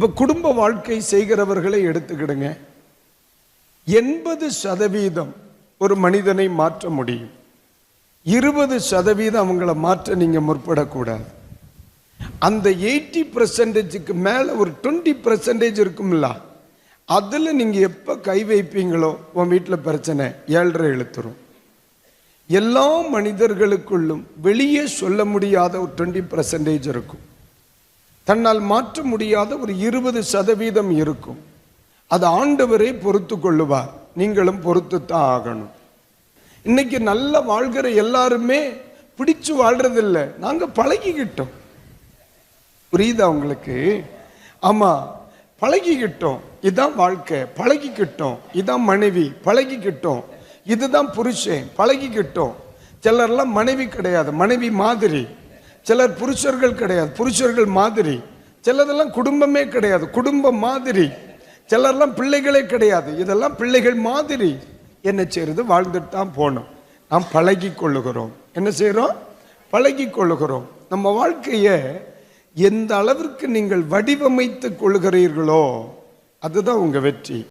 இப்ப குடும்ப வாழ்க்கை செய்கிறவர்களை எடுத்துக்கிடுங்க. 80% ஒரு மனிதனை மாற்ற முடியும். 20% அவங்கள மாற்ற நீங்க முற்படக்கூடாது. அந்த 80%க்கு மேல ஒரு 20% இருக்கும்ல, அதுல நீங்க எப்ப கை வைப்பீங்களோ உன் வீட்டில் பிரச்சனை 7.5 இழுத்துரும். எல்லா மனிதர்களுக்குள்ளும் வெளியே சொல்ல முடியாத ஒரு 20% இருக்கும். தன்னால் மாற்ற முடியாத ஒரு 20% இருக்கும். அது ஆண்டவரே பொறுத்து கொள்ளுவார். நீங்களும் பொறுத்துத்தான் ஆகணும். இன்னைக்கு நல்ல வாழ்கிற எல்லாருமே பிடிச்சு வாழ்றதில்லை, நாங்க பழகிக்கிட்டோம். புரியுதா உங்களுக்கு? ஆமா, பழகிக்கிட்டோம். இதுதான் வாழ்க்கை, பழகிக்கிட்டோம். இதுதான் மனைவி, பழகிக்கிட்டோம். இதுதான் புருஷன், பழகிக்கிட்டோம். சிலர்லாம் மனைவி கிடையாது, மனைவி மாதிரி. சிலர் புருஷர்கள் கிடையாது, புருஷர்கள் மாதிரி. சிலதெல்லாம் குடும்பமே கிடையாது, குடும்பம் மாதிரி. சிலர்லாம் பிள்ளைகளே கிடையாது, இதெல்லாம் பிள்ளைகள் மாதிரி. என்ன செய்யறது? வாழ்ந்துட்டு தான் போகணும். நாம் பழகி கொள்ளுகிறோம். என்ன செய்யறோம்? பழகி கொள்ளுகிறோம். நம்ம வாழ்க்கையை எந்த அளவிற்கு நீங்கள் வடிவமைத்து கொள்கிறீர்களோ அதுதான் உங்க வெற்றி.